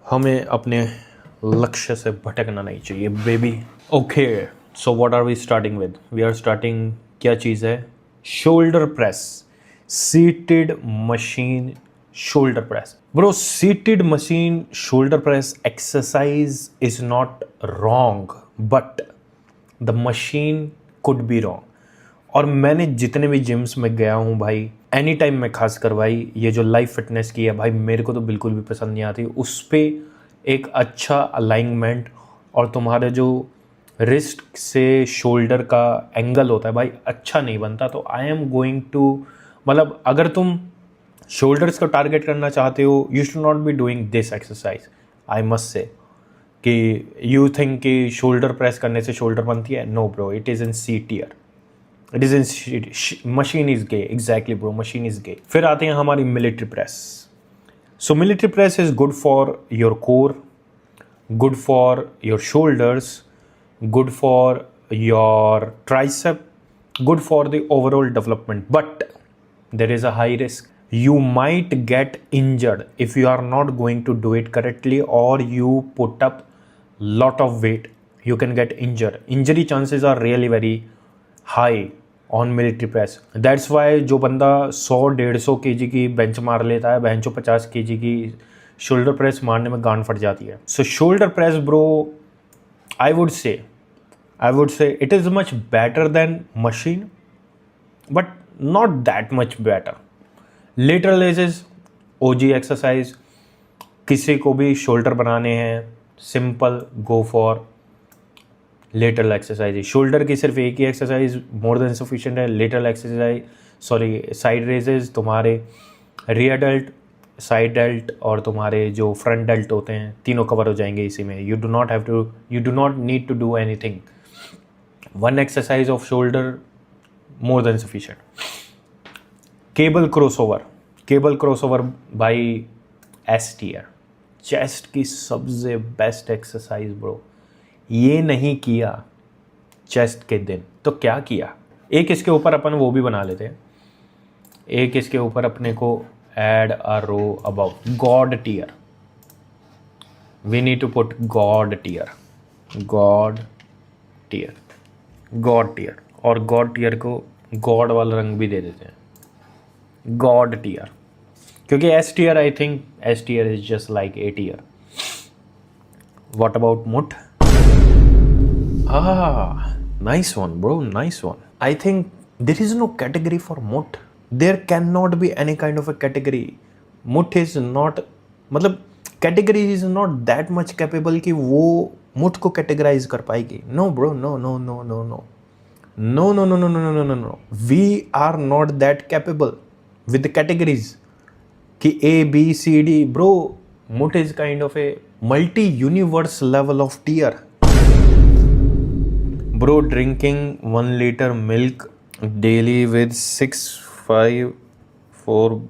हमें अपने लक्ष्य से भटकना नहीं चाहिए baby. Okay, so what are we starting with? We are starting, क्या चीज़ है? Shoulder press, seated machine shoulder press. Bro, seated machine shoulder press exercise is not wrong, but the machine could be wrong. और मैंने जितने भी gyms में गया हूँ भाई, एनी टाइम में खासकर भाई, ये जो लाइव फिटनेस की है भाई, मेरे को तो बिल्कुल भी पसंद नहीं आती। उस पर एक अच्छा अलाइनमेंट और तुम्हारे जो रिस्ट से शोल्डर का एंगल होता है भाई, अच्छा नहीं बनता। तो आई एम गोइंग टू, मतलब अगर तुम शोल्डर्स को टारगेट करना चाहते हो, you should not be doing this exercise. I must say कि यू थिंक कि शोल्डर प्रेस करने से शोल्डर बनती है। No bro, it is in C tier, it is in machine is gay. Exactly bro, machine is gay. फिर आते हैं हमारी military press. So military press is good for your core, good for your shoulders, good for your tricep, good for the overall development, but there is a high risk. You might get injured if you are not going to do it correctly, or you put up lot of weight. You can get injured. Injury chances are really very high on military press. That's why जो बंदा 100-150 kg की bench मार लेता है, बेंचो 50 kg की shoulder press मारने में गांड फट जाती है। So shoulder press bro, I would say it is much better than machine, but not that much better. Lateral raises, OG exercise. किसी को भी शोल्डर बनाने हैं, simple go for lateral exercise. Shoulder की सिर्फ एक ही एक्सरसाइज मोर देन सफिशिएंट है। Lateral exercise, sorry, side raises तुम्हारे रियर डेल्ट, साइड डेल्ट और तुम्हारे जो फ्रंट डेल्ट होते हैं, तीनों कवर हो जाएंगे इसी में। You do not need to do anything. One exercise of shoulder more than sufficient. Cable crossover by S tier, chest की सबसे बेस्ट एक्सरसाइज ब्रो। ये नहीं किया चेस्ट के दिन तो क्या किया? एक इसके ऊपर अपन वो भी बना लेते हैं, एक इसके ऊपर अपने को add a row above God tier. We need to put God tier, और गॉड टीयर को गॉड वाला रंग भी दे देते हैं, गॉड टीयर। क्योंकि S tier, I think S tier is just like a tier. What about मुठ? Nice one bro, nice one. I think there is no category for मुठ। There can not be any kind of a category. मुठ is not, मतलब category is not that much capable कि वो मुठ को categorize कर पाएगी। No bro, no no no no no no no no no no no no no, we are not that capable with categories कि A B C D. Bro, मुठ is kind of a multi universe level of tier. Bro, drinking 1 liter milk daily with 4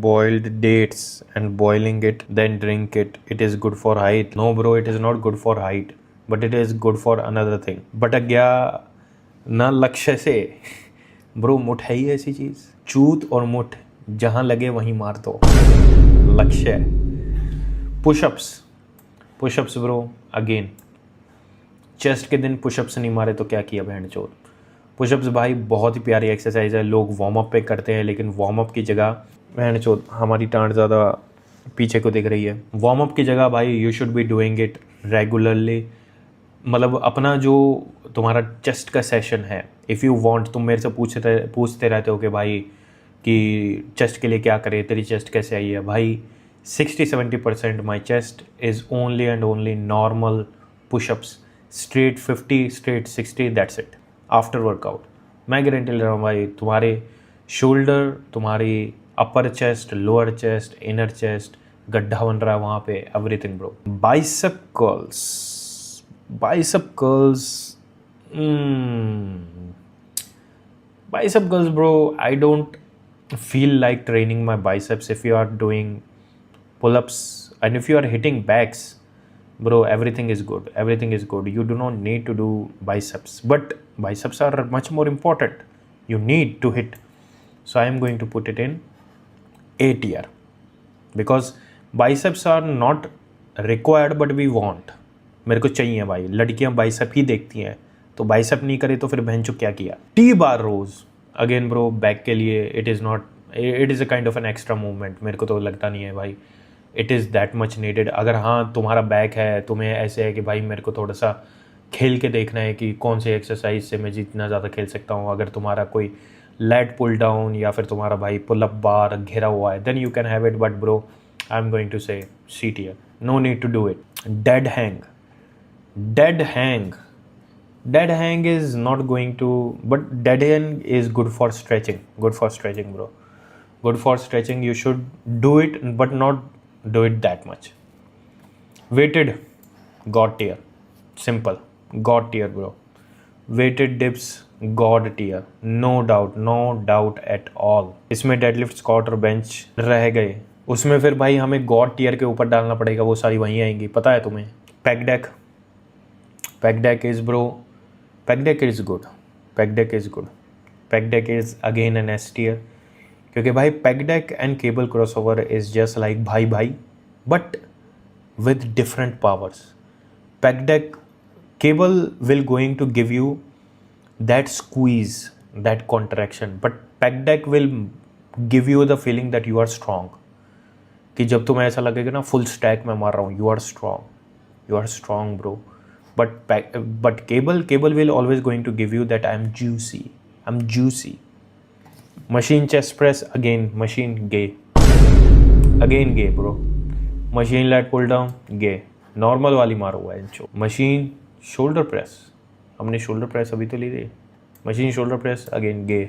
boiled dates and boiling it, then drink it. It is good for height. No bro, it is not good for height, but it is good for another thing. But गया ना लक्ष्य से। Bro, मुठ है ही ऐसी चीज़, चूत और मुठ जहाँ लगे वहीं मार दो, लक्ष्य। पुशअप्स ब्रो, अगेन चेस्ट के दिन पुशअप्स नहीं मारे तो क्या किया बहन चोद। पुशअप्स भाई बहुत ही प्यारी एक्सरसाइज है, लोग वार्म अप पे करते हैं, लेकिन वार्म अप की जगह बहन चोद, हमारी टांड ज़्यादा पीछे को दिख रही है। वार्म अप की जगह भाई you should be doing it regularly. मतलब अपना जो तुम्हारा चेस्ट का सेशन है, इफ़ यू वांट, तुम मेरे से पूछते रहते हो कि भाई कि चेस्ट के लिए क्या करें, तेरी चेस्ट कैसे आई है भाई। 60-70% my chest is only and only normal pushups, straight 50, straight 60, that's it after workout. मैं गारंटी ले रहा हूँ भाई, तुम्हारे शोल्डर, तुम्हारी अपर chest, lower chest, inner chest, गड्ढा बन रहा है वहाँ पे, everything bro. Bicep curls bro, I don't feel like training my biceps. If you are doing pull-ups and if you are hitting backs, bro, everything is good. You do not need to do biceps, but biceps are much more important. You need to hit. So I am going to put it in A tier, because biceps are not required but we want, मेरे को चाहिए भाई। लड़कियां bicep ही देखती हैं, तो bicep नहीं करे तो फिर बहन चो क्या किया। टी बार रोज, अगेन ब्रो बैक के लिए it is not, it is a kind of an extra movement, मेरे को तो लगता नहीं है भाई it is that much needed. अगर हाँ तुम्हारा बैक है, तुम्हें ऐसे है कि भाई मेरे को थोड़ा सा खेल के देखना है कि कौन सी एक्सरसाइज से मैं जितना ज़्यादा खेल सकता हूँ, अगर तुम्हारा कोई लेट पुल डाउन या फिर तुम्हारा भाई पुल अप बार घिरा हुआ है, then you can have it, but bro I am going to say C tier, no need to do it. Dead hang, dead hang, dead hang is not going to, but dead hang is good for stretching, good for stretching bro, good for stretching. You should do it but not do it that much. Weighted god tier, simple, god tier bro. Weighted dips god tier, no doubt at all. इसमें deadlift squat और bench रह गए, उसमें फिर भाई हमें God tier के ऊपर डालना पड़ेगा, वो सारी वहीं आएंगी, पता है तुम्हें। Pack deck, Pec deck is bro, pec deck is good, pec deck is good, pec deck is again an S tier, क्योंकि भाई pec deck and cable crossover is just like भाई भाई but with different powers. Pec deck cable will going to give you that squeeze, that contraction, but pec deck will give you the feeling that you are strong, कि जब तुम्हें ऐसा लगेगा ना full stack में मार रहा हूँ, you are strong bro. But cable will always going to give you that I'm juicy. Machine chest press, again machine gay bro. Machine lat pull down gay, normal वाली मारो हुआ है इनको। मशीन शोल्डर प्रेस, हमने shoulder press अभी तो ली थी, machine shoulder press again gay.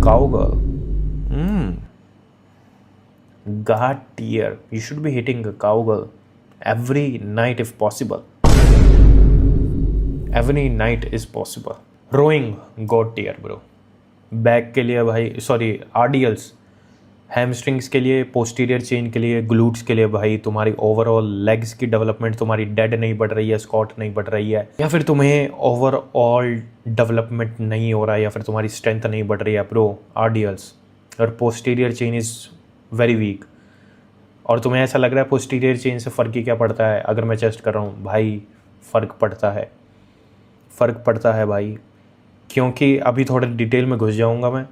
Cowgirl, God tier, you should be hitting a cowgirl every night if possible. Every night is possible. Rowing God tier bro. Back के लिए भाई, sorry RDLs, hamstrings के लिए, posterior chain के लिए, glutes के लिए भाई, तुम्हारी ओवरऑल लेग्स की डेवलपमेंट तुम्हारी डेड नहीं बढ़ रही है, स्क्वाट नहीं बढ़ रही है, या फिर तुम्हें ओवरऑल डेवलपमेंट नहीं हो रहा है, या फिर तुम्हारी स्ट्रेंथ नहीं बढ़ रही है ब्रो, RDLs और posterior chain is very weak, और तुम्हें ऐसा लग रहा है पोस्टीरियर चेन से फ़र्क ही क्या पड़ता है अगर मैं चेस्ट कर रहा हूँ, भाई फ़र्क पड़ता है भाई। क्योंकि अभी थोड़ा डिटेल में घुस जाऊंगा मैं,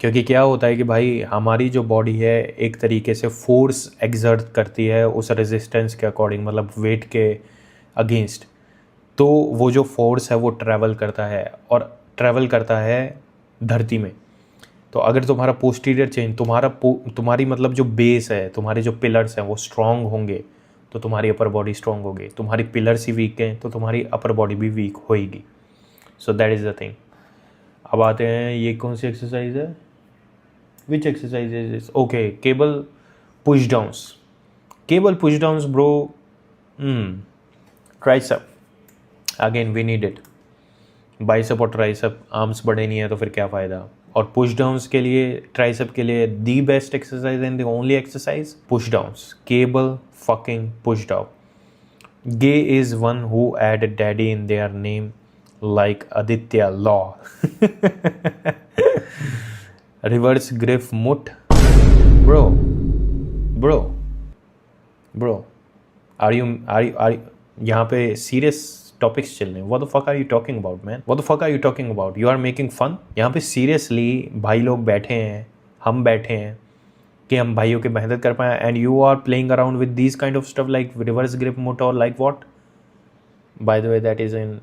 क्योंकि क्या होता है कि भाई हमारी जो बॉडी है एक तरीके से फोर्स एग्जर्ट करती है उस रेजिस्टेंस के अकॉर्डिंग, मतलब वेट के अगेंस्ट, तो वो जो फोर्स है वो ट्रैवल करता है धरती में। तो अगर तुम्हारा पोस्टीरियर चेन, तुम्हारी मतलब जो बेस है, तुम्हारे जो पिलर्स हैं वो स्ट्रॉन्ग होंगे तो तुम्हारी अपर बॉडी स्ट्रॉन्ग होगी, तुम्हारी पिलर्स ही वीक हैं तो तुम्हारी अपर बॉडी भी वीक होएगी। So that is the thing. अब आते हैं ये कौन सी एक्सरसाइज है, which exercise is, okay cable push downs bro. Tricep, again we need it, bicep और ट्राइसेप, आर्म्स बड़े नहीं है तो फिर क्या फ़ायदा। और पुश डाउन्स के लिए, ट्राइसेप के लिए दी best exercise and the only exercise push downs, cable fucking push down. Gay is one who added daddy in their name like Aditya Law. Reverse grip mut. Bro. Are you यहाँ पे serious topics चल रहे हैं? What the fuck are you talking about, man? What the fuck are you talking about? You are making fun? यहाँ पे seriously भाई लोग बैठे हैं, हम बैठे हैं कि हम भाइयों की मेहनत कर पाएँ, and you are playing around with these kind of stuff like reverse grip मुट और like what. By the way that is an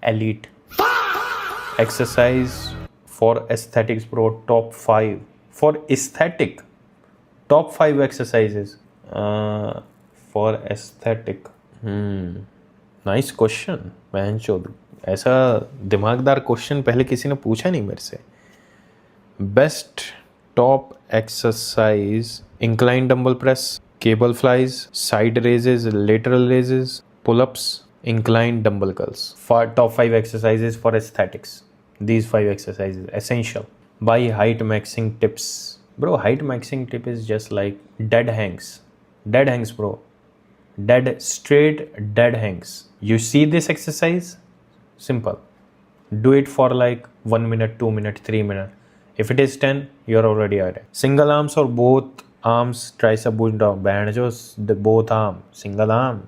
elite exercise for aesthetics bro, top 5 for aesthetic, top 5 exercises for aesthetic. Nice question बहन चोद, ऐसा दिमागदार question पहले किसी ने पूछा नहीं मेरे से। Best top exercise: incline dumbbell press, cable flies, side raises, lateral raises, pull-ups, incline dumbbell curls. Top 5 exercises for aesthetics. These 5 exercises essential. By height maxing tips, bro. Height maxing tip is just like dead hangs bro, straight dead hangs. You see this exercise, simple, do it for like 1 minute, 2 minute, 3 minute. If it is 10, you're already at it. Single arms or both arms tricep push down, band जो both arm, single arm.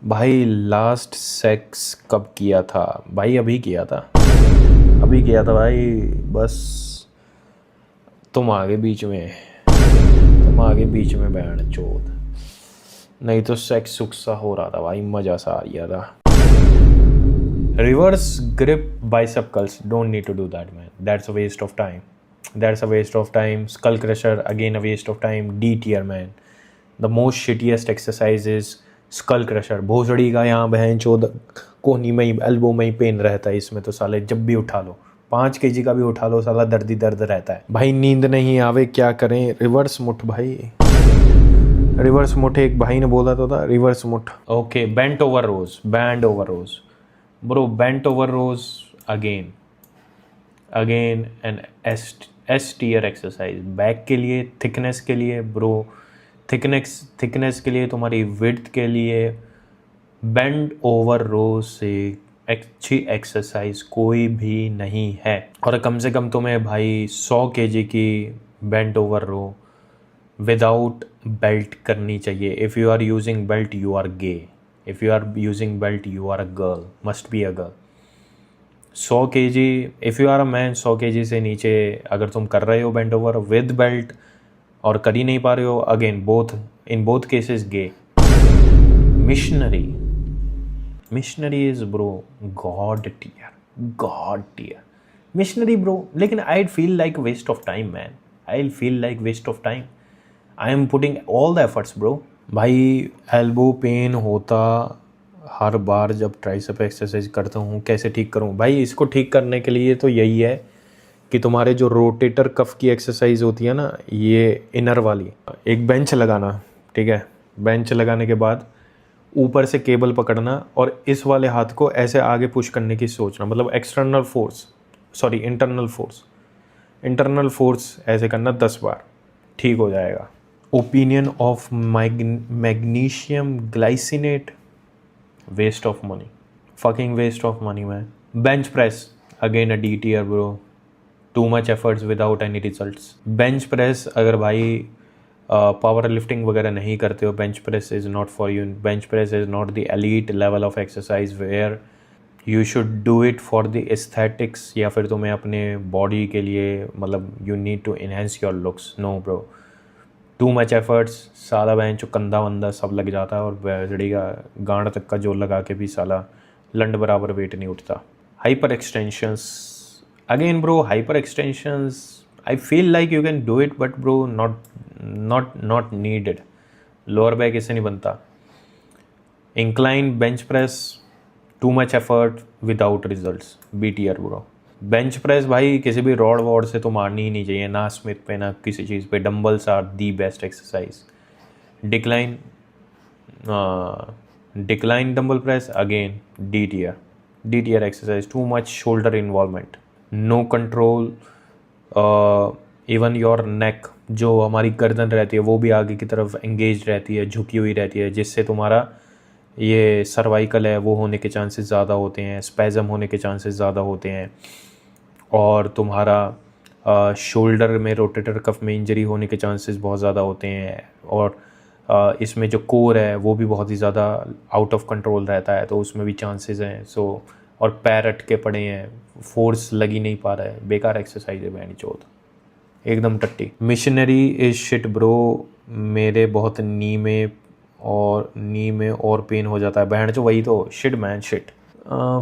भाई last sex कब किया था भाई? अभी किया था, अभी किया था भाई। बस तुम आगे बीच में, तुम आगे बीच में बैंड चोद, नहीं तो सेक्स सुख सा हो रहा था भाई, मज़ा सा आ गया था। Reverse grip bicep curls, don't need to do that man, that's a waste of time, that's a waste of time. Skull crusher, again a waste of time. D tier man, the most shittiest exercise is skull crusher। भोसड़ी का यहाँ बहन चोद कोहनी में ही, elbow में ही pen रहता है इसमें तो साले, जब भी उठा लो 5 kg का भी उठा लो साला दर्द ही दर्द रहता है भाई। नींद नहीं आवे क्या करें? रिवर्स मुठ भाई, रिवर्स मुठ। एक भाई ने बोला तो था रिवर्स मुठ। Okay, bent over rows, bent over rows bro, bent over rows again an S tier exercise. Back के लिए, थिकनेस के लिए ब्रो, थिकनेस के लिए, तुम्हारी विड्थ के लिए बेंड ओवर रोज से अच्छी एक्सरसाइज कोई भी नहीं है। और कम से कम तुम्हें भाई 100 kg की bend over row without belt करनी चाहिए। If you are using belt you are gay, if you are using belt you are a girl, must be a girl. 100 kg, if you are a man 100 kg से नीचे अगर तुम कर रहे हो bend over with belt और कर ही नहीं पा रहे हो, again in both cases gay. Missionary is bro god tier missionary bro. लेकिन I feel like waste of time man, I feel like waste of time. I am putting all the efforts bro. भाई elbow pain होता हर बार जब tricep exercise करता हूँ, कैसे ठीक करूँ भाई? इसको ठीक करने के लिए तो यही है कि तुम्हारे जो रोटेटर कफ की एक्सरसाइज होती है ना, ये इनर वाली, एक बेंच लगाना, ठीक है? बेंच लगाने के बाद ऊपर से केबल पकड़ना और इस वाले हाथ को ऐसे आगे पुश करने की सोचना, मतलब इंटरनल फोर्स ऐसे करना 10 बार, ठीक हो जाएगा। Opinion of magnesium glycinate, waste of money, fucking waste of money man. Bench press, again a D tier bro, too much efforts without any results. Bench press अगर भाई पावर लिफ्टिंग वगैरह नहीं करते हो, bench press is not for you. Bench press is not the elite level of exercise where you should do it for the aesthetics, या फिर तुम्हें अपने बॉडी के लिए, मतलब you need to enhance your looks. No bro, too much efforts, साला बहन जो कंधा वंदा सब लग जाता है और बैजड़ी का गांड तक का जोर लगा के भी साला लंड बराबर वेट नहीं उठता। Hyperextensions, again bro hyperextensions I feel like you can do it but bro not needed. Lower back इससे नहीं बनता। Incline bench press, too much effort without results, B tier bro. Bench press भाई किसी भी rod ward से तो मारनी ही नहीं चाहिए, ना स्मिथ पे ना किसी चीज़ पे। Dumbbells are the best exercise. Decline dumbbell press, again D tier exercise. Too much shoulder involvement, no control, even your neck, जो हमारी गर्दन रहती है वो भी आगे की तरफ एंगेज रहती है, झुकी हुई रहती है, जिससे तुम्हारा ये सर्वाइकल है वो होने के चांसेस ज़्यादा होते हैं, स्पैज़म होने के चांसेस ज़्यादा होते हैं, और तुम्हारा शोल्डर में रोटेटर कफ में इंजरी होने के चांसेस बहुत ज़्यादा होते हैं, और इसमें जो कोर है वो भी बहुत ही ज़्यादा आउट ऑफ कंट्रोल रहता है, तो उसमें भी चांसेस हैं। सो और पैर अटके पड़े हैं, फोर्स लग ही नहीं पा रहा है, बेकार एक्सरसाइज है बैनी चौथ, एकदम टट्टी। मिशनरी इज शिट ब्रो, मेरे बहुत नी में और पेन हो जाता है बहन, जो वही तो शिट मैन शिट।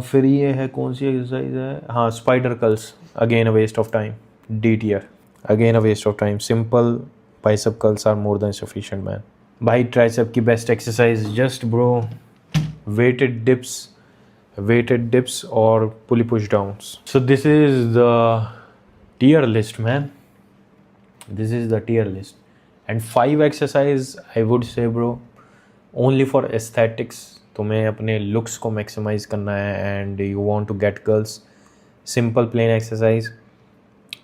फिर ये है कौन सी एक्सरसाइज है, हाँ spider curls, again a waste of time, D tier, again a waste of time. Simple bicep curls are more than sufficient man. भाई ट्राइसेप की best exercise just bro weighted dips और pulley push downs. So this is the tier list man, this is the tier list and 5 exercise I would say bro only for aesthetics. तुम्हें अपने looks को maximize करना है and you want to get girls. Simple plain exercise,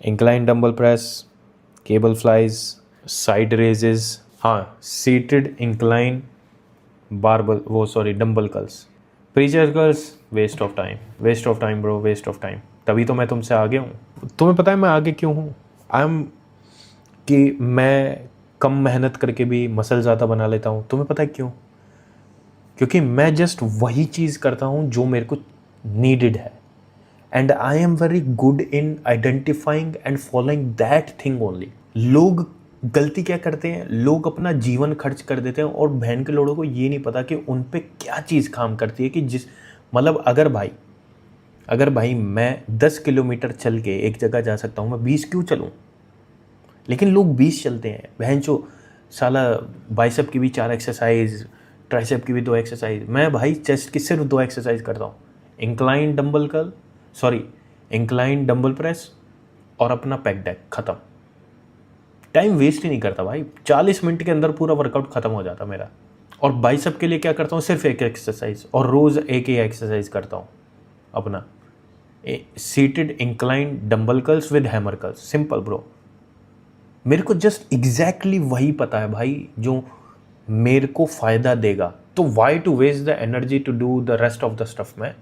incline dumbbell press, cable flies, side raises, हाँ seated incline barbell dumbbell curls. Preacher curls waste of time bro, waste of time. तभी तो मैं तुमसे आगे हूँ। तुम्हें पता है मैं आगे क्यों हूँ? कि मैं कम मेहनत करके भी मसल ज़्यादा बना लेता हूँ। तुम्हें पता है क्यों? क्योंकि मैं जस्ट वही चीज़ करता हूँ जो मेरे को नीडेड है, and I am very good in identifying and following that thing only. लोग गलती क्या करते हैं, लोग अपना जीवन खर्च कर देते हैं और बहन के लोगों को ये नहीं पता कि उन पे क्या चीज़ काम करती है। कि जिस मतलब अगर भाई मैं 10 किलोमीटर चल के एक जगह जा सकता हूँ, मैं 20 क्यों चलूँ? लेकिन लोग 20 चलते हैं। बहन चो साला बाइसेप की भी 4 एक्सरसाइज, ट्राइसेप की भी 2 एक्सरसाइज, मैं भाई चेस्ट की सिर्फ 2 एक्सरसाइज करता हूँ। इंक्लाइन डंबल प्रेस और अपना पैक डेक, ख़त्म। टाइम वेस्ट ही नहीं करता भाई, 40 मिनट के अंदर पूरा वर्कआउट ख़त्म हो जाता मेरा। और बाइसेप के लिए क्या करता हूँ, सिर्फ एक एक्सरसाइज, और रोज़ एक ही एक्सरसाइज करता हूँ अपना seated incline dumbbell curls with hammer curls. Simple bro. मेरे को जस्ट एग्जैक्टली वही पता है भाई जो मेरे को फ़ायदा देगा। तो why to waste the energy to do the rest of the stuff में,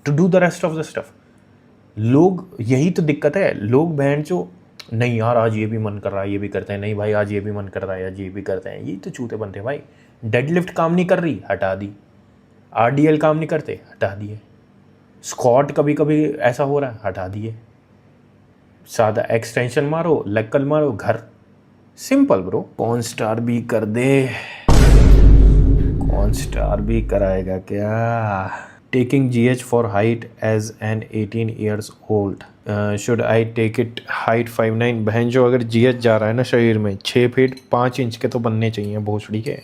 to do the rest of the stuff. लोग, यही तो दिक्कत है, लोग बहन जो नहीं यार आज ये भी मन कर रहा है, ये भी करते हैं, नहीं भाई आज ये भी मन कर रहा है, आज ये भी करते हैं। यही तो चूते बनते हैं भाई। डेडलिफ्ट काम नहीं कर रही, हटा दी। आरडीएल काम नहीं करते, हटा दिए। स्क्वाट कभी कभी ऐसा हो रहा है, हटा दिए। सादा एक्सटेंशन मारो, लेग कर्ल मारो, घर। Simple bro. कौन स्टार भी कर दे, कौन स्टार भी कराएगा क्या? Taking GH for height age an 18 years old, should I take it height 5'9"? बहन जो अगर GH जा रहा है ना शरीर में, 6 फीट 5 इंच के तो बनने चाहिए भोसड़ी के।